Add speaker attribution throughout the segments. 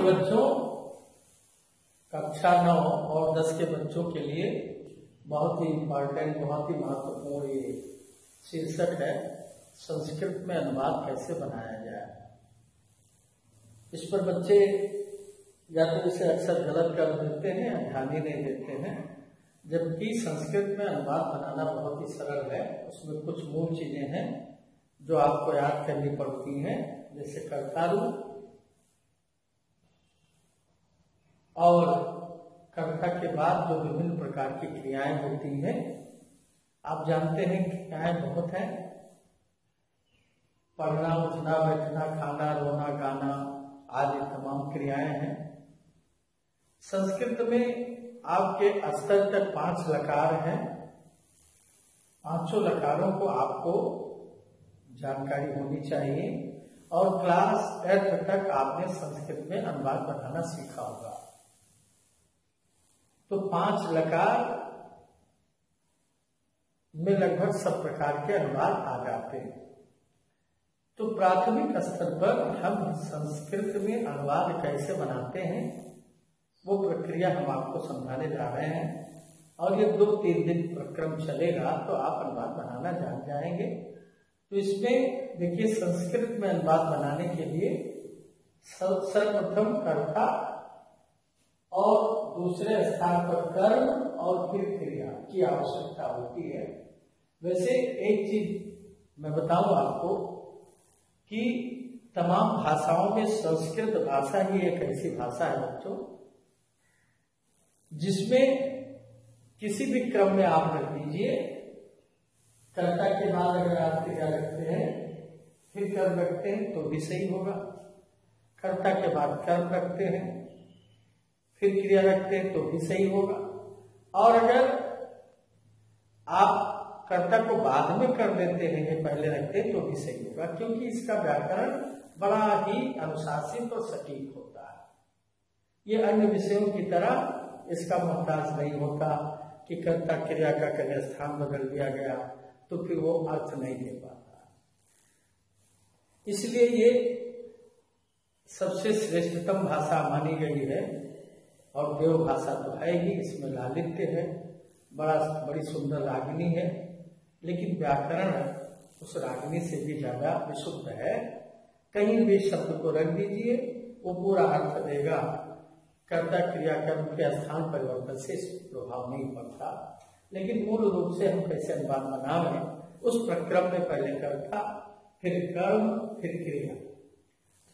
Speaker 1: बच्चों, कक्षा 9 और 10 के बच्चों के लिए बहुत ही इम्पोर्टेंट, बहुत ही महत्वपूर्ण ये शीर्षक है, संस्कृत में अनुवाद कैसे बनाया जाए। इस पर बच्चे या तो इसे अक्सर गलत कर देते हैं या ध्यान ही नहीं देते हैं, जबकि संस्कृत में अनुवाद बनाना बहुत ही सरल है। उसमें कुछ मूल चीजें हैं जो आपको याद करनी पड़ती हैं, जैसे कर्तारू और कर्ता के बाद जो विभिन्न प्रकार की क्रियाएं होती हैं। आप जानते हैं क्रियाएं बहुत हैं, पढ़ना, उठना, बैठना, खाना, रोना, गाना आदि तमाम क्रियाएं हैं। संस्कृत में आपके स्तर तक 5 लकार हैं। पांचों लकारों को आपको जानकारी होनी चाहिए और क्लास 8 तक आपने संस्कृत में अनुवाद बनाना सीखा होगा। तो 5 लकार में लगभग सब प्रकार के अनुवाद आ जाते हैं। तो प्राथमिक स्तर पर हम संस्कृत में अनुवाद कैसे बनाते हैं वो प्रक्रिया हम आपको समझाने जा रहे हैं, और ये 2-3 दिन प्रक्रम चलेगा तो आप अनुवाद बनाना जान जाएंगे। तो इसमें देखिए, संस्कृत में अनुवाद बनाने के लिए सर्वप्रथम कर्ता और दूसरे स्थान पर कर्म और फिर क्रिया की आवश्यकता होती है। वैसे एक चीज मैं बताऊं आपको कि तमाम भाषाओं में संस्कृत भाषा ही एक ऐसी भाषा है बच्चों, जिसमें किसी भी क्रम में आप रख दीजिए, कर्ता के बाद अगर आप क्रिया रखते हैं फिर कर्म रखते हैं तो भी सही होगा। कर्ता के बाद कर्म रखते हैं फिर क्रिया रखते हैं तो भी सही होगा। और अगर आप कर्ता को बाद में कर देते हैं या पहले रखते हैं तो भी सही होगा, क्योंकि इसका व्याकरण बड़ा ही अनुशासित और सटीक होता है। ये अन्य विषयों की तरह इसका मोहताज नहीं होता कि कर्ता क्रिया का कहीं स्थान बदल दिया गया तो फिर वो अर्थ नहीं दे पाता। इसलिए ये सबसे श्रेष्ठतम भाषा मानी गई है, और देव भाषा तो है ही, इसमें लालित्य है, बड़ी सुंदर रागिनी है, लेकिन व्याकरण उस रागिनी से भी ज्यादा विशुद्ध है। कहीं भी शब्द को रख दीजिए वो पूरा अर्थ देगा। कर्ता क्रिया कर्म के स्थान परिवर्तन से प्रभाव नहीं पड़ता, लेकिन मूल रूप से हम कैसे अनुवाद बनावे उस प्रक्रम में पहले कर्ता फिर कर्म फिर क्रिया।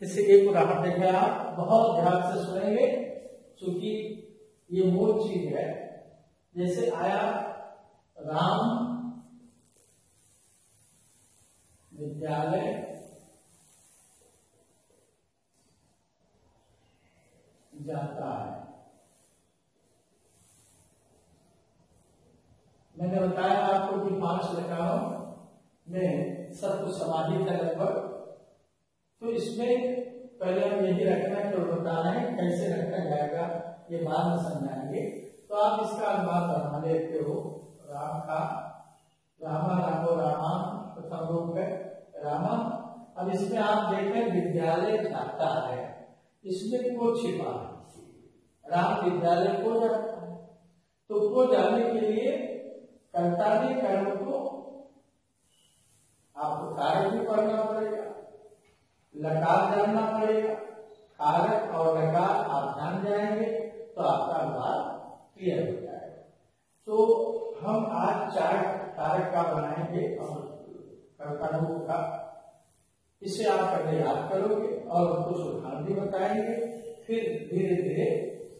Speaker 1: जैसे एक उदाहरण देखें, आप बहुत ध्यान से सुनेंगे क्योंकि ये मूल चीज है। जैसे आया राम विद्यालय जाता है। मैंने बताया आपको कि 5 लकारों में सब कुछ समाहित है लगभग। तो इसमें पहले हम यही रखना है, तो बताना है कैसे रखा जाएगा ये बाद में समझाएंगे। तो आप इसका अनुवाद बना लेते हो। राम का रामा, रामो रामान प्रथम रूप है रामा। अब इसमें आप देखें विद्यालय जाता है, इसमें को छिपा है। राम विद्यालय को जाता है, तो को जाने के लिए कर्ता ने कर्म को आपको कारक भी पढ़ना पड़ेगा, लकार जानना पड़ेगा। कारक और लकार आप जान जाएंगे तो आपका अनुवाद क्लियर हो जाएगा। तो हम आज 4 कारक का बनाएंगे और कर्ताओं का, इसे आप पहले याद करोगे और कुछ उदाहरण भी बताएंगे। फिर धीरे धीरे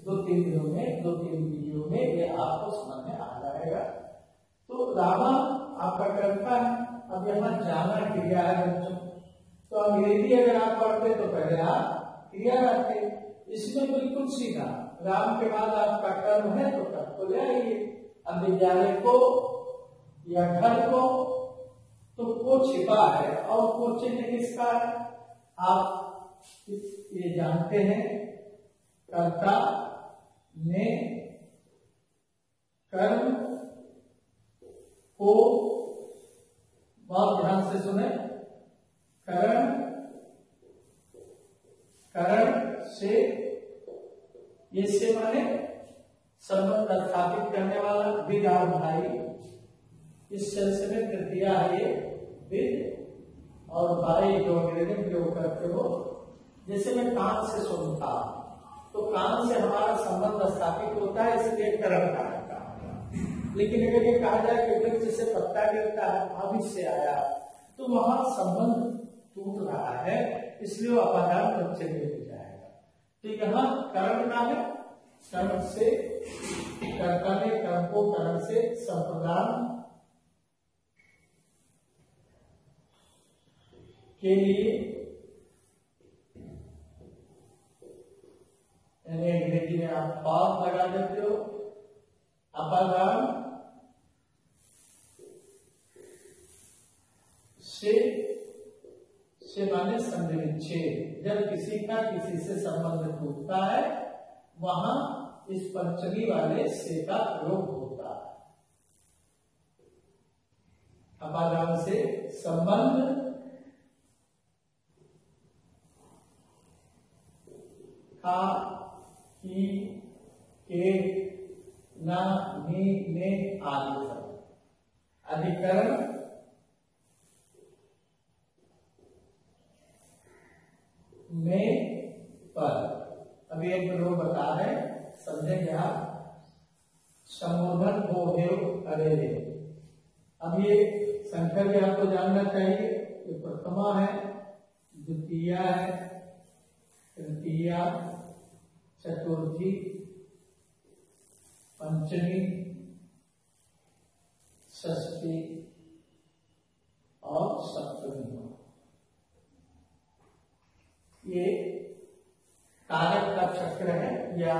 Speaker 1: 2-3 दिनों में 2-3 वीडियो में ये आपको समझ में आ जाएगा। तो रामा आपका कर्ता है। अब यहाँ जाना क्रिया है बच्चों, तो अंग्रेजी अगर आप पढ़ते तो पहले आप क्रिया रखते। इसमें बिल्कुल सीधा, राम के बाद आपका कर्म है तो कर्म को ले आइए। अब विद्यालय को या घर को, तो को छिपा है और को चिन्ह किसका है आप ये जानते हैं। कर्ता ने कर्म को, बहुत ध्यान से सुने, कर्म करण से, ये से माने संबंध स्थापित करने वाला, विद और भाई, इस सेंस में तृतीया है ये विद और भाई जो अंग्रेजी में प्रयोग करते हो। जैसे मैं कान से सुनता, तो कान से हमारा संबंध स्थापित होता है, इसलिए करण का। लेकिन अगर ये कहा जाए कि वृक्ष से पत्ता गिरता है, अभी से आया, तो वहां संबंध टूट रहा है, इसलिए वो अपादान बच्चे में हो जाएगा। तो यहाँ करण का है, कर्ण से, कर्ता ने कर्म को करण से संप्रदान के लिए, यानी अंग्रेजी में आप पाप लगा देते हो, अपादान से माने संधिविच्छेद। जब किसी का किसी से संबंध टूटता है, वहां इस पंचमी वाले से का प्रयोग होता है। अपादान से संबंध का, की, के, ना, नी, ने आदि सब। अधिकरण में पर, अभी एक प्रयोग बता है, समझेंगे आप। संबोधन हो अरे, अब ये संख्या भी आपको जानना चाहिए। ये प्रथमा है, द्वितीया है, तृतीया, चतुर्थी, पंचमी, षष्ठी और सप्तमी। ये कारक का चक्र है, या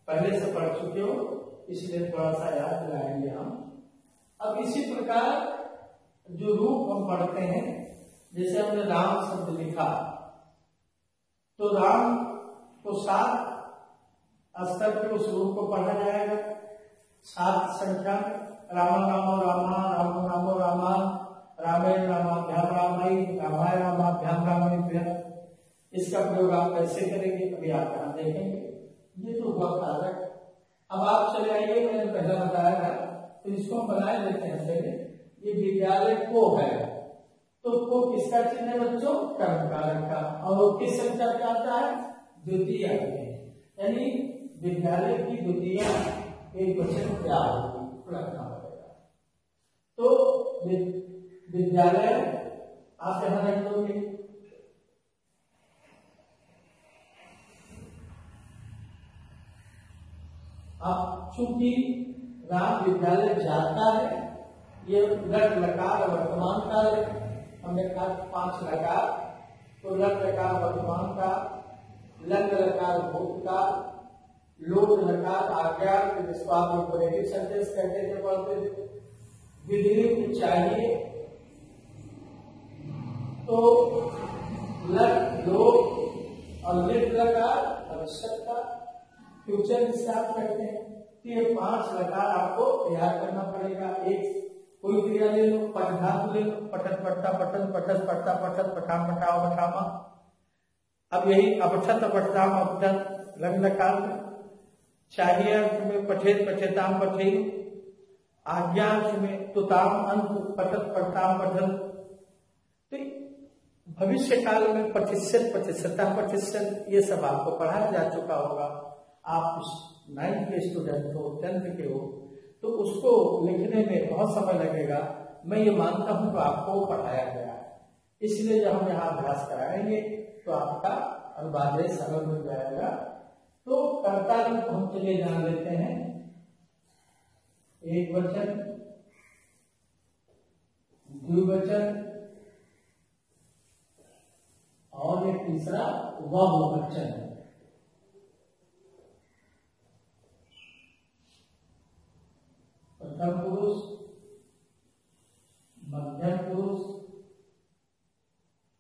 Speaker 1: पहले से पढ़ चुके हो, इसलिए थोड़ा सा याद दिलाएंगे हम। अब इसी प्रकार जो रूप हम पढ़ते हैं, जैसे हमने राम शब्द लिखा, तो राम को 7 स्तर पे उस रूप को पढ़ा जाएगा। 7 संख्या, राम रामो रामा, राम रामो रामा, रामेण रामाभ्याम रामाई, रामाय रामाभ्याम रामाभ्याम। इसका प्रयोग आप कैसे करेंगे, अभी आप यहाँ देखेंगे। ये तो हुआ कारक। अब आप चले आइए, मैंने पहले बताया था, तो इसको हम बनाए लेते हैं पहले। ये विद्यालय को है, तो को किसका चिन्ह है बच्चों? कर्म कारक का। और वो किस संख्या पे आता है? द्वितीय में। यानी विद्यालय की द्वितीय एक वचन क्या होगी, रखना पड़ेगा। तो विद्यालय आप यहां रख दोगे। अब चूंकि राम विद्यालय जाता है, ये लट लकार वर्तमान काल है। हमने कहा 5 लकार, तो लट लकार वर्तमान का, लंग लकार भूतकाल, लोट लकार आज्ञा, जिसको आप इंपोरेटिव सेंटेंस कहते थे, पढ़ते थे। विधि चाहिए, तो लट, लोट और लिट लकार आवश्यकता, फ्यूचर जिससे आप कहते हैं। तो ये 5 लकार आपको तैयार करना पड़ेगा। एक कोई क्रिया ले लो, पठ धातु ले लो, पठत पठता पठन, पठस पठता पठत, पठाम पठाओ पठामा। अब यही अपठत अपठताम अपठत लंग लकार में। चाहिए अर्थ में पठेत पठेताम पठे, आज्ञा अर्थ में तुताम अंत पठत पठताम पठन। तो भविष्य काल में प्रतिशत प्रतिशतता प्रतिशत, ये सब आपको पढ़ाया जा चुका होगा। आप 9th के स्टूडेंट हो, 10th के हो, तो उसको लिखने में बहुत समय लगेगा। मैं ये मानता हूं कि आपको पढ़ाया गया है, इसलिए जब हम यहाँ अभ्यास कराएंगे तो आपका अनुवाद सरल हो जाएगा। तो कर्ता रूप हम चलिए जान लेते हैं। एक वचन, द्विवचन और एक तीसरा बहुवचन है। प्रथम पुरुष, मध्यम पुरुष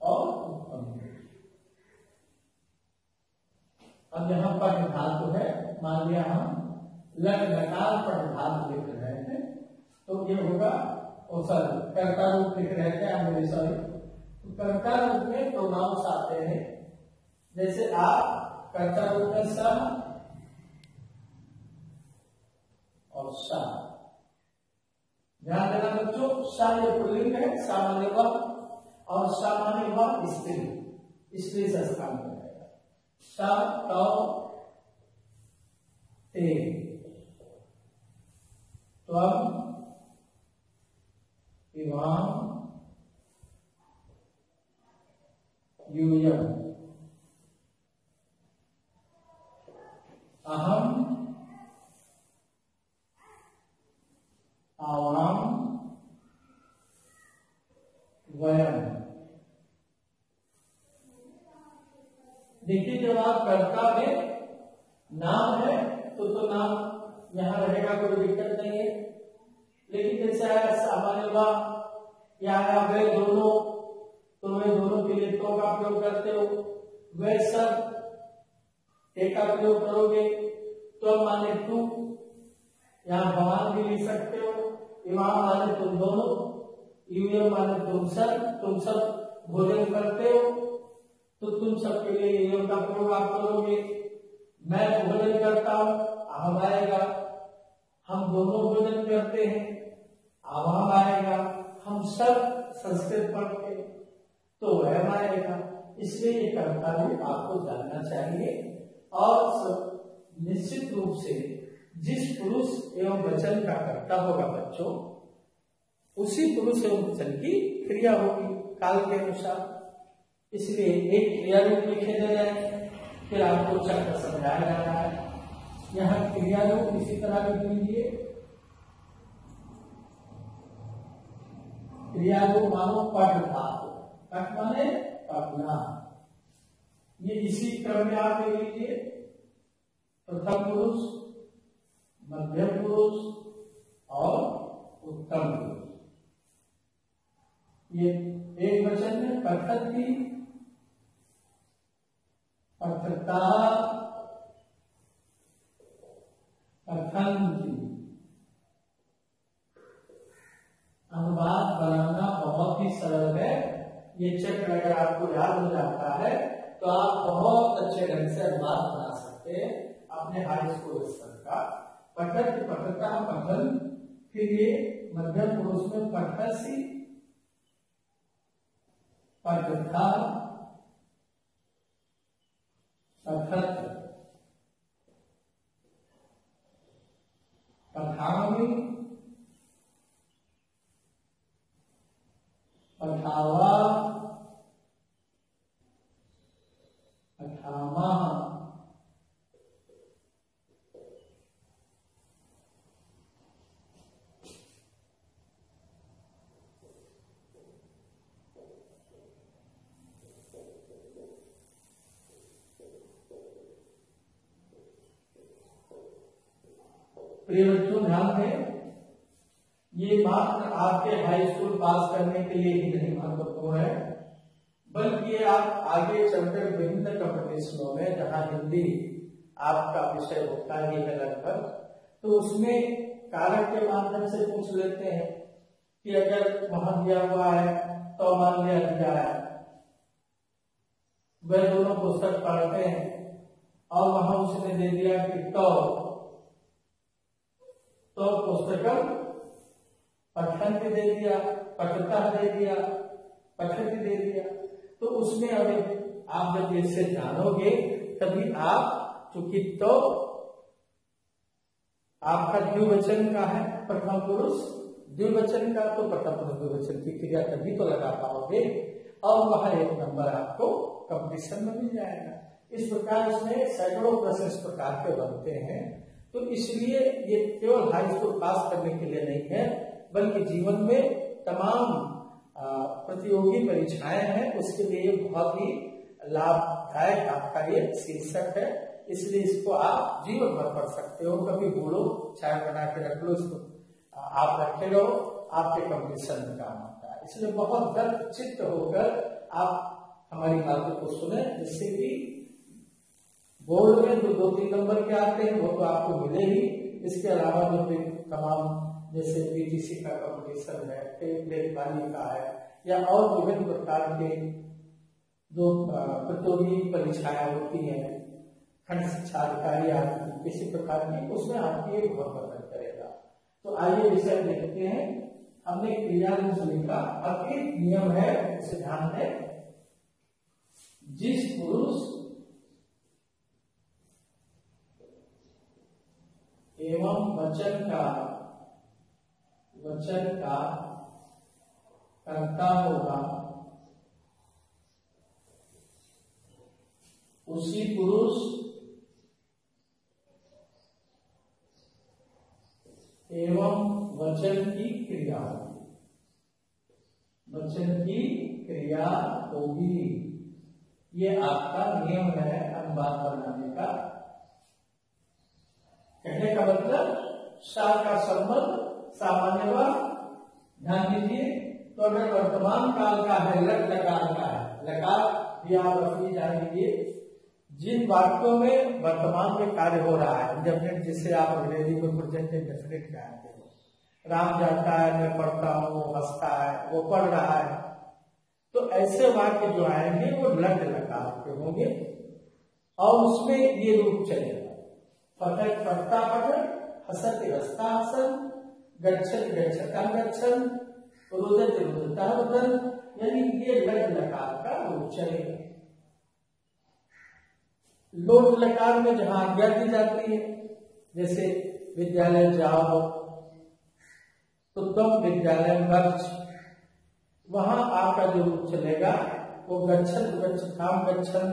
Speaker 1: और उत्तम पुरुष। अब यहाँ पर धातु है, मान लिया हम लट लकार पर धातु लिख रहे थे, तो ये होगा कर्ता रूप लिख रहे थे, सॉरी। तो कर्ता रूप में प्रोनाउंस आते हैं जैसे आप कर्ता रूप में स और सा। ध्यान देना बच्चों, सा ये पुल्लिंग है, सामान्य व, और सामान्य व स्त्री से स्थान में रहेगा। सा तौ ते त्वम इवाम यूयम अहम आवाम वयम। देखिए, जब आप कर्ता में नाम है तो नाम यहां रहेगा, कोई दिक्कत नहीं है। लेकिन जैसे आया सामान्य वा या आया वे दोनों, तो वे दोनों के लिए तो का प्रयोग करते हो, वे सब एक का प्रयोग करोगे तो माने तू, यहाँ भगवान भी लिख सकते हो, इमाम माने तुम दोनों, यूएम माने तुम सब भोजन करते हो, तो तुम सब के लिए यूएम का प्रयोग आप करोगे। मैं भोजन करता हूं, अहम आएगा। हम दोनों भोजन करते हैं, अहम आएगा। हम सब संस्कृत पढ़ते तो वह आएगा। इसलिए ये कर्ता भी आपको जानना चाहिए। और निश्चित रूप से जिस पुरुष एवं वचन का कर्ता होगा बच्चों, उसी पुरुष एवं वचन की क्रिया होगी काल के अनुसार। इसलिए एक क्रिया रूप लिखे जा जाए, फिर आपको चक्र समझाया जा रहा है। यहाँ क्रिया रूप इसी तरह लिख लीजिए। क्रिया रूप मानो पठ था, पठ माने पढ़ना। ये इसी क्रम में आप ले लीजिए। प्रथम पुरुष, मध्यम पुरुष और उत्तम पुरुष। ये एक वचन में पठति, पठता, पठन्ति। अनुवाद बनाना बहुत ही सरल है। ये चक्र अगर आपको याद हो जाता है तो आप बहुत अच्छे ढंग से अनुवाद बना सकते हैं अपने हाई स्कूल स्तर का। पठत, पठता, पठन, फिर ये मध्यम पुरुष में पठसी, पठता, पठत, पठामि, पठावा, पठामा। प्रिय बच्चों, ध्यान दें, ये मात्र आपके हाई स्कूल पास करने के लिए ही नहीं महत्वपूर्ण है, बल्कि आप आगे चलकर विभिन्न कॉम्पिटिशनों में, जहां हिंदी आपका विषय होता ही है लगभग, तो उसमें कारक के माध्यम से पूछ लेते हैं कि अगर वहां दिया हुआ है तो मान लिया जाए वह दोनों पुस्तक पढ़ते हैं और वहां उसने दे दिया कि तो पुस्तकम पठन भी दे दिया, पठता दे दिया, पठन भी दे दिया, तो उसमें अभी आप जब इससे जानोगे तभी आप, चूंकि तो आपका द्विवचन का है प्रथम पुरुष, द्विवचन का तो प्रथम पुरुष द्विवचन की क्रिया तभी तो लगा पाओगे और वहां एक नंबर आपको कंपटीशन में मिल जाएगा। इस प्रकार इसमें सैकड़ों प्रश्न इस प्रकार के बनते हैं। तो इसलिए ये केवल हाई स्कूल पास करने के लिए नहीं है, बल्कि जीवन में तमाम प्रतियोगी परीक्षाएं हैं, उसके लिए बहुत ही लाभदायक आपका ये शीर्षक है। इसलिए इसको आप जीवन भर पढ़ सकते हो, कभी बोलो, चाय बना के रख लो, इसको आप रखे रहो, आपके कंपटीशन में काम आता है। इसलिए बहुत दृढ़ चित्त होकर आप हमारी बातों को सुने, जिससे कि बोर्ड में जो 2-3 नंबर के आते हैं वो तो आपको मिले ही। इसके अलावा जो भी तमाम जैसे पीटीसी का कंपटीशन है, टेबलेट वाली का है, या और विभिन्न प्रकार के जो प्रतियोगी परीक्षाएं होती हैं, खंड शिक्षा अधिकारी आदि किसी प्रकार की, उसमें आपकी एक बहुत मदद करेगा। तो आइए विषय देखते हैं। हमने क्रिया रूप से लिखा। अब एक नियम है, उसे ध्यान दें। जिस पुरुष एवं वचन का कर्ता होगा, उसी पुरुष एवं वचन की क्रिया होगी। वचन की क्रिया होगी, ये आपका नियम है अनुवाद बनाने का। कहने का मतलब सा का संबंध सामान्यवाद। ध्यान दीजिए, तो अगर वर्तमान काल का है, लट लकार का है, लकार भी आप रखिए, ध्यान दीजिए। जिन वाक्यों में वर्तमान में कार्य हो रहा है, इंडेफिनिट, जिसे आप अंग्रेजी में प्रेजेंट इंडेफिनिट कहते हैं। राम जाता है, मैं पढ़ता हूँ, हंसता है, वो पढ़ रहा है, तो ऐसे वाक्य जो आएंगे वो लट लकार के होंगे और उसमें ये रूप चलेगा। पठक पढ़ता पठक, हसत हंसता हसन, गच्छत गच्छता गच्छन, रुदत रुदता रुदन, यानी ये लट लकार का रूप चलेगा। लोट लकार में जहां आज्ञा दी जाती है, जैसे विद्यालय जाओ, तो तुम विद्यालय गच्छ, वहां आपका जो रूप चलेगा वो गच्छन गच्छताम गच्छन,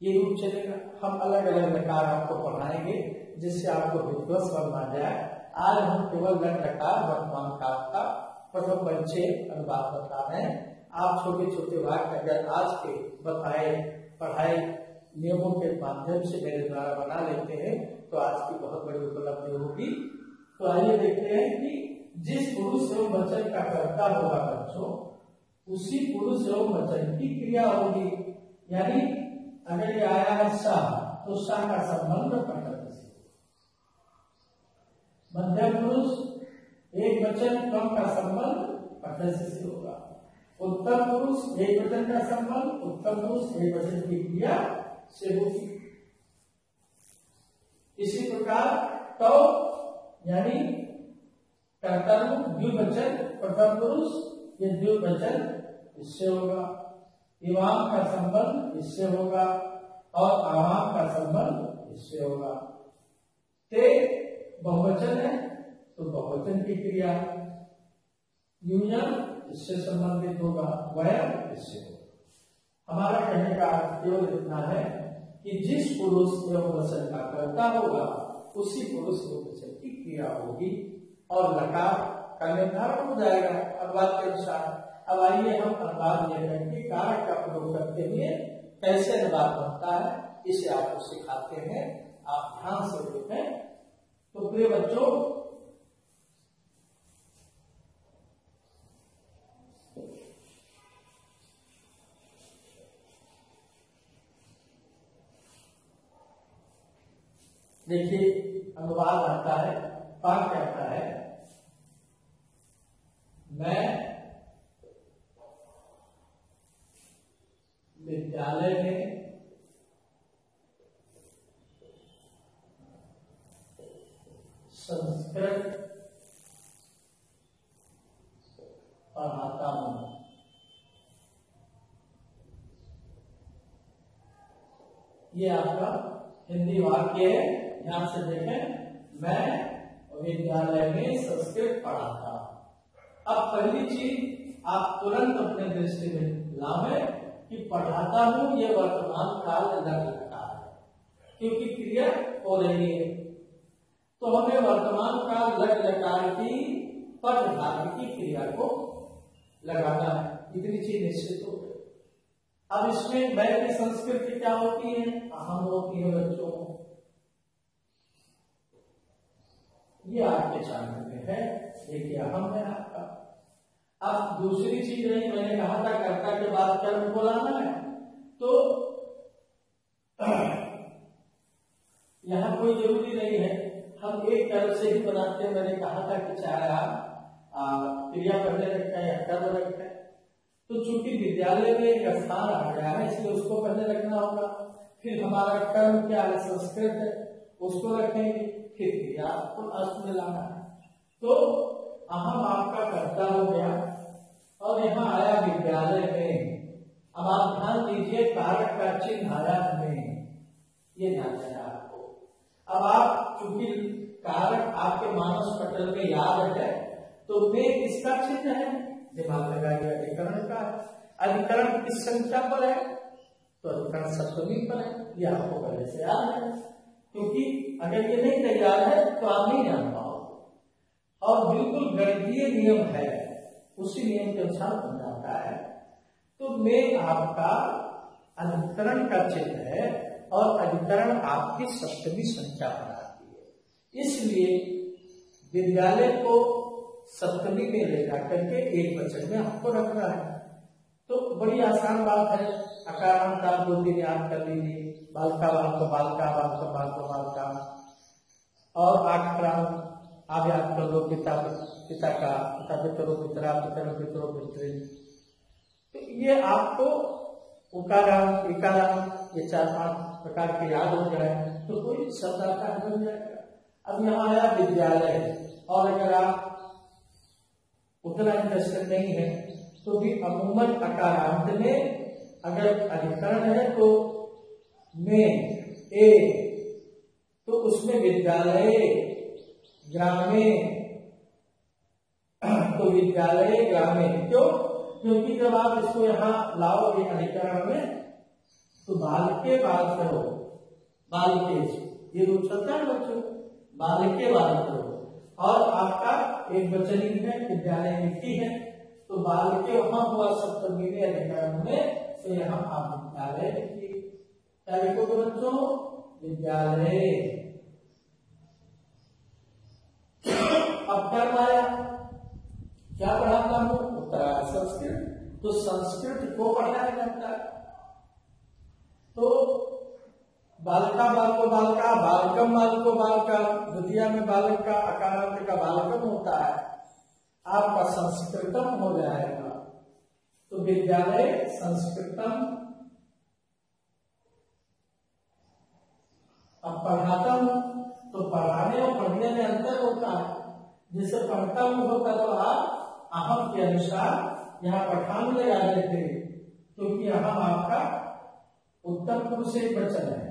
Speaker 1: ये रूप चलेगा। हम अलग अलग लकार आपको पढ़ाएंगे जिससे आपको विध्वंस बनना जाए। आज हम केवल लट लकार वर्तमान काल का प्रथम परिचय अनुवाद बता रहे हैं। आप छोटे छोटे वाक्य अगर आज के बताए पढ़ाए नियमों के माध्यम से मेरे द्वारा बना लेते हैं तो आज की बहुत बड़ी उपलब्धि होगी। तो आइए देखते हैं कि जिस पुरुष एवं वचन का कर्ता होगा बच्चों, उसी पुरुष एवं वचन की क्रिया होगी। यानी अगर ये आया है सा, तो सा का संबंध पठक से। मध्यम पुरुष एक वचन कम का संबंध पठक से होगा। उत्तम पुरुष एक वचन का संबंध उत्तम पुरुष एक वचन की क्रिया से होगी। इसी प्रकार तो यानी कर्तव्य द्विवचन प्रथम पुरुष, ये द्विवचन इससे होगा। इमाम का संबंध इससे होगा और आवाम का संबंध इससे होगा। ते बहुवचन है तो बहुवचन की क्रिया। यूनियन इससे संबंधित होगा, वयम इससे होगा। हमारा कहने का अर्थ केवल इतना है कि जिस पुरुष एवं वचन का कर्ता होगा, उसी पुरुष एवं वचन की क्रिया होगी और लकार का निर्धारण हो जाएगा अनुवाद के अनुसार। अब आइए हम अनुवाद के कारक का प्रयोग करते हुए कैसे अनुवाद बनता है, इसे आपको सिखाते हैं। आप ध्यान से देखें। तो प्रिय बच्चों, देखिए अनुवाद आता है, पाठ कहता है, मैं विद्यालय में संस्कृत पढ़ाता हूं। ये आपका हिंदी वाक्य है, ध्यान से देखें। मैं विद्यालय में संस्कृत पढ़ाता हूं। अब पहली चीज आप तुरंत अपने दृष्टि में लावें कि पढ़ाता हूं ये वर्तमान काल लग लगता है, क्योंकि क्रिया हो रही है। तो हमें वर्तमान काल लग लकार की पद धातु की क्रिया को लगाना है, इतनी चीज निश्चित हो गई। अब इसमें मैं की संस्कृति क्या होती है? अहम होती है बच्चों। ये आपके चार्ट में है, देखिए अहम है आपका। अब दूसरी चीज नहीं, मैंने कहा था कर्ता के बाद कर्म को लाना है, तो यहाँ कोई जरूरी नहीं है, हम एक कर्म से ही बनाते हैं। मैंने कहा था कि चाहे आप क्रिया पहले रखें या कर्म रखें, तो चूंकि विद्यालय में एक स्थान आ गया है इसलिए उसको पहले रखना होगा। फिर हमारा कर्म क्या है, संस्कृत है, उसको रखेंगे। फिर क्रिया को अर्थ में लाना है। तो अहम आपका कर्ता हो गया और यहाँ आया विद्यालय में। अब आप ध्यान दीजिए कारक का चिन्ह आया में, ये ध्यान देना आपको। अब आप चूंकि कारक आपके मानस पटल में याद है तो में किसका चिन्ह है, दिमाग लगाइए, अधिकरण का। अधिकरण किस संख्या पर है, तो अधिकरण सप्तमी पर है। ये आपको पहले से याद है, क्योंकि अगर ये नहीं तैयार है तो आप नहीं जान पाओगे। और बिल्कुल गणितीय नियम है, उसी नियम के अनुसार बन जाता है। तो में आपका अधिकरण का चिन्ह है और अधिकरण आपकी सप्तमी संख्या पर आती है। इसलिए विद्यालय को सप्तमी में लेकर करके एक वचन में आपको रखना है। तो बड़ी आसान बात है, अकारांत आप 2-3 याद कर लीजिए। बालका बालका बालका बालका बालका बालका, और आक्रांत आप याद कर लो, पिता पिता का, पिता पितरो पितरा, पितरो पितरो पितरी। तो ये आपको उकारांत इकारांत ये 4-5 प्रकार के याद हो जाए तो कोई शब्द आपका बन जाएगा। अब यहाँ आया विद्यालय, और अगर आप उतना इंटरेस्टेड नहीं है तो भी अमूमन अकारांत में अगर अधिकरण है तो में ए, तो उसमें विद्यालय ग्रामे, तो विद्यालय ग्रामे। क्यों? क्योंकि जब आप इसको यहाँ लाओगे अधिकरण में तो बालके बाल करो, बालके, ये रूप चलता है बच्चों, बालके बाल करो। और आपका एक वचनी है, विद्यालय लिखी है, तो बालके वहां हुआ सप्तमी में अधिकरण में, तो यहाँ आप विद्यालय लिखिए। क्या लिखोगे बच्चों? विद्यालय। अब कर्म आया, क्या पढ़ाता हूं? उत्तरा संस्कृत। तो संस्कृत को पढ़ाया जाता है। तो बालका बालको बालका, बालकम बालको बालका, द्वितीय में बालक का अकारांत का बालकम होता है, आपका संस्कृतम हो जाएगा। तो विद्यालय संस्कृतम। अब पढ़ाता हूं, तो पढ़ाने और पढ़ने में अंतर होता है। जैसे पढ़ता हूं होता तो आप अहम के अनुसार यहाँ पठान लगा देते, क्योंकि यहाँ आपका उत्तर पुरुष से वचन है।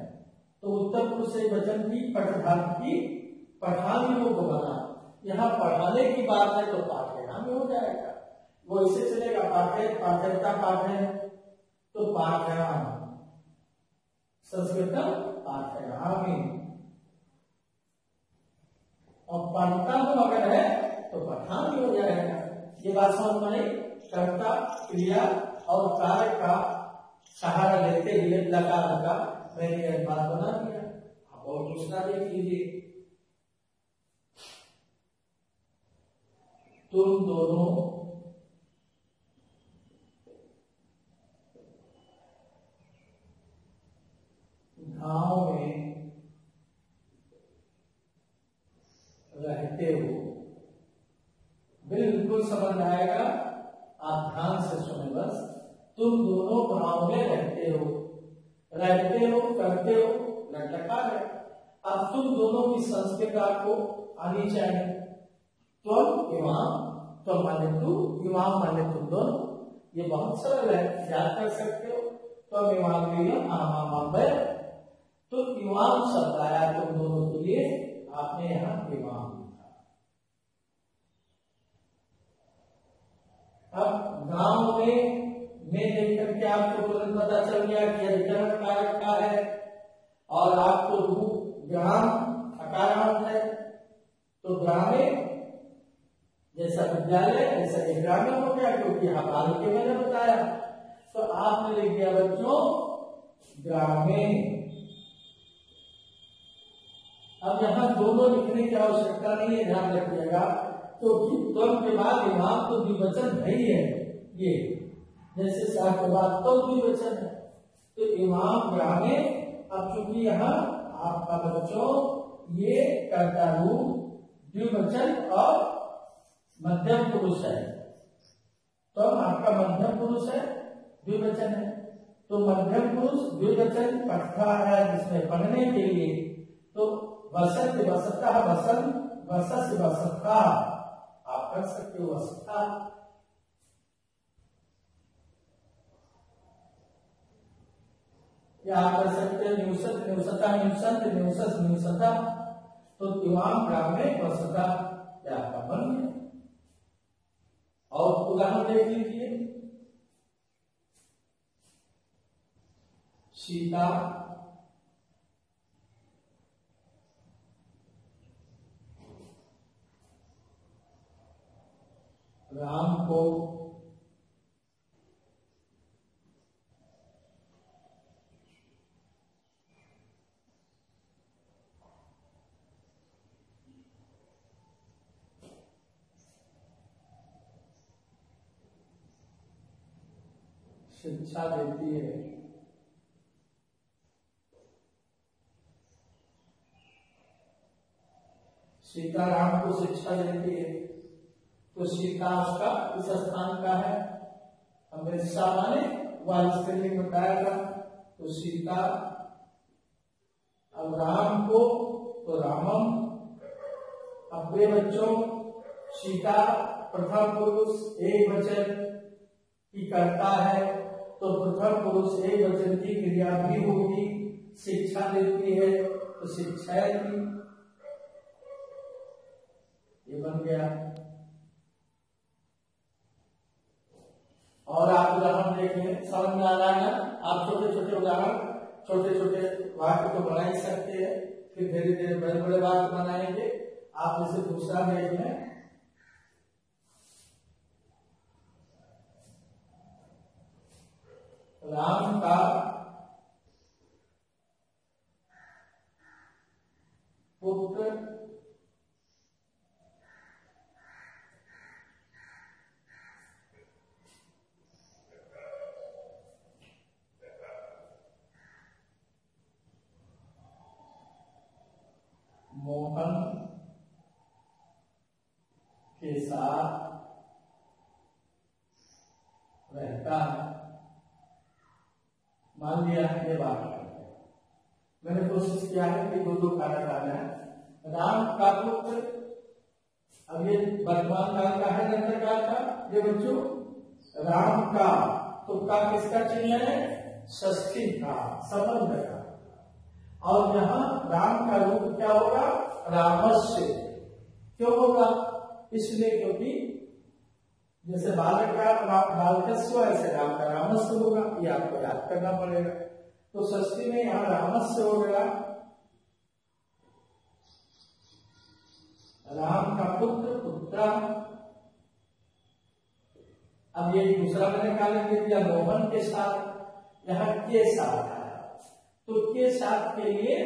Speaker 1: तो उत्तर पुरुष से वचन की पठधान की पठान योग बना। यहाँ पढ़ाने की बात है तो पाठ्यनाम में हो जाएगा। वो इसे चलेगा, पाठ्य पाठ्यता पाठ है तो पाठ्यनाम, संस्कृतम पाठ्यनामी। और पढ़ता हूं अगर है तो पठान भी हो जाएगा। ये बात समझ में आई? कर्ता क्रिया और कार्य का सहारा लेते हुए लकार का मैंने एक बात बना दिया। आप और दूसरा देख लीजिए, तुम दोनों गांव में रहते हो। बिल्कुल समझ आएगा, आप ध्यान से सुने बस। तुम दोनों गांव में रहते हो, रहते हो करते हो लटका है। अब तुम दोनों की संस्कृत आपको आनी चाहिए। तुम इमाम, तुम माने तू, इमाम माने तुम दोनों। ये बहुत सरल है, याद कर सकते हो। तुम इमाम तो इमाम शब्द आया तुम दोनों के लिए, आपने यहाँ इमाम लिखा। अब गांव में देख करके आपको तुरंत पता चल गया कि अधिकरण कारक का है, और आपको ग्राम अकारांत है। तो ग्रामे जैसा विद्यालय ऐसा एक ग्रामीण हो गया, क्योंकि यहाँ बाल के मैंने बताया। तो आपने लिख दिया बच्चों ग्रामीण। अब यहाँ दोनों लिखने की आवश्यकता नहीं है, ध्यान रखिएगा, क्योंकि तुम के बाद इमाम तो द्विवचन नहीं है। ये जैसे साथ के बाद तो द्विवचन है, तो इमाम ग्रामीण। अब चूंकि यहाँ आपका बच्चों ये कर्ता रूप द्विवचन और मध्यम पुरुष है, तो अब आपका मध्यम पुरुष है, द्विवचन है, तो मध्यम पुरुष द्विवचन पढ़ता है जिसमें पढ़ने के लिए, तो वसत वसता वसन वसस वसता आप कर सकते हो वसता। या आप कर सकते हैं न्यूसत न्यूसता न्यूसंत न्यूसस न्यूसता, तो तिवाम ग्रामे वसता या आपका बन गया। और उदाहरण देख लीजिए, सीता राम को शिक्षा देती है। सीता राम को शिक्षा देती है, तो सीता उसका इस स्थान का है, हमने दिशा माने वाले के लिए बताया था। तो सीता अब राम को, तो रामम, अपने बच्चों सीता प्रथम पुरुष एक वचन की करता है, तो प्रथम पुरुष एक वचन की क्रिया भी होगी, शिक्षा देती है, तो शिक्षा की, ये बन गया। और आप उदाहरण देखें, समझ में आ रहा है ना? आप छोटे छोटे उदाहरण, छोटे छोटे वाक्य तो बना ही सकते हैं, फिर धीरे धीरे बड़े बड़े वाक्य बनाएंगे। आप इसे दूसरा देख लें, राम का पुत्र मोहन के साथ रहता है। मान लिया ये बात, मैंने कोशिश किया है कि दो दो कारक डालना है। राम का पुत्र, अब ये वर्तमान काल का है, निरंतर काल का, ये बच्चों राम का, तो का किसका चिन्ह है? षष्ठी का, संबंध का। और यहाँ राम का रूप क्या होगा? रामस्य। क्यों होगा? इसलिए क्योंकि जैसे बालक का बालकस्व, ऐसे राम का रामस्य होगा, ये आपको याद करना पड़ेगा। तो षष्ठी में यहाँ रामस्य हो गया, राम का पुत्र पुत्रा। अब ये दूसरा मैंने कारण दे दिया, मोहन के साथ, यहाँ के साथ आया, तो के साथ के लिए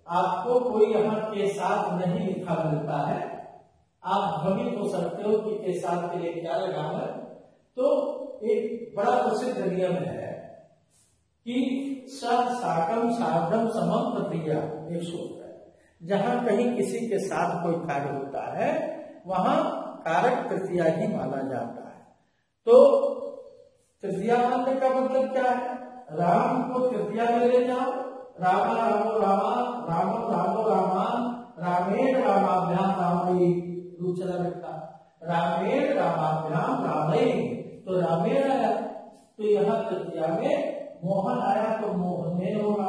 Speaker 1: आपको कोई यहाँ के साथ नहीं लिखा मिलता है, आप भ्रमित हो सकते हो कि के साथ के लिए क्या लगाना है। तो एक बड़ा प्रसिद्ध नियम है कि साकम साधम समम प्रक्रिया, एक सूत्र है, जहां कहीं किसी के साथ कोई कार्य होता है वहां कारक तृतीया ही माना जाता है। तो तृतीया मानने का मतलब क्या है? राम को तृतीया में ले जाओ, रामा रामो रामा रामो रामो रामान रामेण रामाभ्याम रामई, दूसरा लिखा रामेण रामाभ्याम रामई, तो रामेण आया, तो यहाँ तृतीया में मोहन आया, तो मोहन होगा।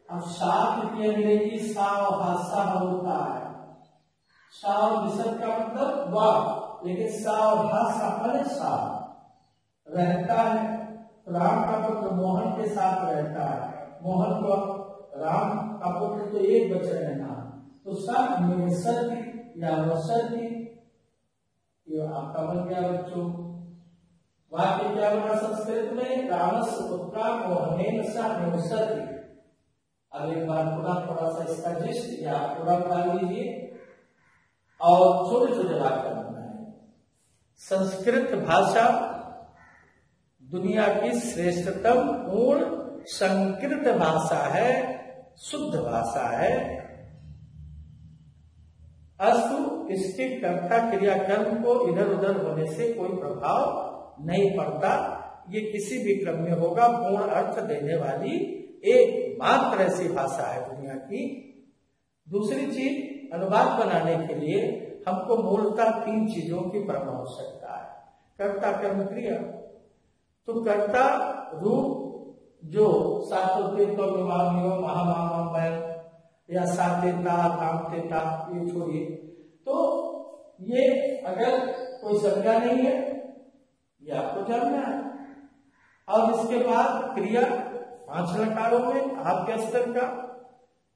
Speaker 1: अब सा तृतीय मिलेगी, सा हासा होता है, सा विसर्ग का मतलब वाह, लेकिन सा भाषा फल सा रहता है। राम का पुत्र मोहन के साथ रहता है, मोहन को राम का पुत्र तो एक वचन है ना, तो सब निवसति या वसति, ये आपका बन गया बच्चों। वाक्य क्या बना संस्कृत में? रामस्य पुत्रा मोहनेन सह निवसति। अब एक बार थोड़ा सा इसका जिस्ट या पूरा डाल लीजिए और छोटे छोटे वाक्य बनाए। संस्कृत भाषा दुनिया की श्रेष्ठतम पूर्ण संस्कृत भाषा है, शुद्ध भाषा है। अस्तु इसके कर्ता क्रियाकर्म को इधर उधर होने से कोई प्रभाव नहीं पड़ता। ये किसी भी क्रम में होगा, पूर्ण अर्थ देने वाली एकमात्र ऐसी भाषा है दुनिया की। दूसरी चीज, अनुवाद बनाने के लिए हमको मूलतः 3 चीजों की परम आवश्यकता है, कर्ता कर्म क्रिया। तो कर्ता रूप जो सातों महामाम या सातेता कामतेता, ये छोड़िए, तो ये अगर कोई संज्ञा नहीं है ये आपको जानना है। और इसके बाद क्रिया 5 लकारों में आपके स्तर का,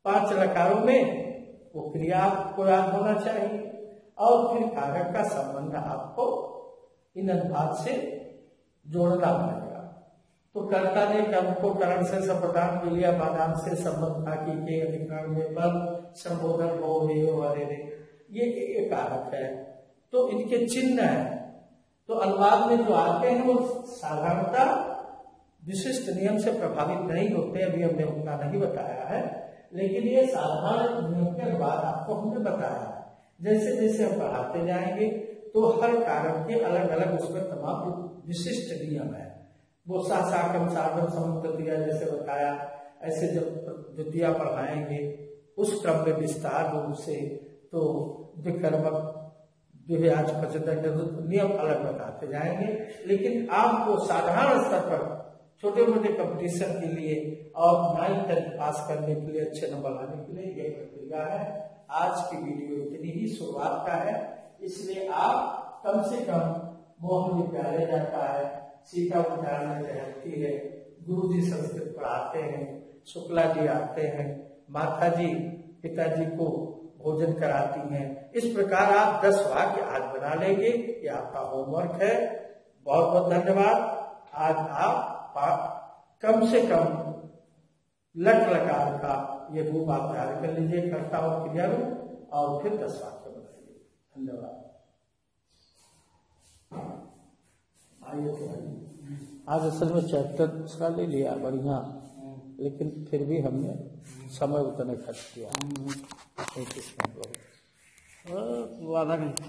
Speaker 1: 5 लकारों में वो क्रिया आपको याद होना चाहिए। और फिर कारक का संबंध आपको इन अनुपात से जोड़ना पड़ेगा। तो कर्ता ने कर्म को करण से संप्रदान के लिए बादाम से संबंध बाकी के अधिकार में बल संबोधन हो वाले ये कारक है। तो इनके चिन्ह है। तो अनुवाद में जो आते हैं वो साधारणता विशिष्ट नियम से प्रभावित नहीं होते। अभी हमने उतना नहीं बताया है, लेकिन ये साधारण नियम के अनुवाद आपको हमने बताया है। जैसे जैसे हम पढ़ाते जाएंगे तो हर कारक के अलग अलग उसमें तमाम विशिष्ट नियम है। वो साकम साधन समुद्रिया जैसे बताया, ऐसे जब द्वितीया पढ़ाएंगे उस क्रम में विस्तार रूप से, तो विकर्मक नियम अलग बताते जाएंगे। लेकिन आपको साधारण स्तर पर छोटे मोटे कंपटीशन के लिए और 9th 10th पास करने के लिए, अच्छे नंबर लाने के लिए यह प्रक्रिया है। आज की वीडियो इतनी ही शुरुआत का है, इसलिए आप कम से कम मोहन विद्यालय जाता है, सीता विद्यालय रहती है, गुरु जी संस्कृत पढ़ाते हैं, शुक्ला जी आते हैं, माता जी पिताजी को भोजन कराती हैं। इस प्रकार आप 10 वाक्य आज बना लेंगे, ये आपका होमवर्क है। बहुत बहुत धन्यवाद। आज आप कम से कम लट लकार का ये रूप आप तैयार कर लीजिए, कर्ता और क्रिया रूप, और फिर 10 वाक्य बनाइए। धन्यवाद। आज असल में चैप्टर उसका ले लिया बढ़िया, लेकिन फिर भी हमने समय उतना खर्च किया। आधा घंटा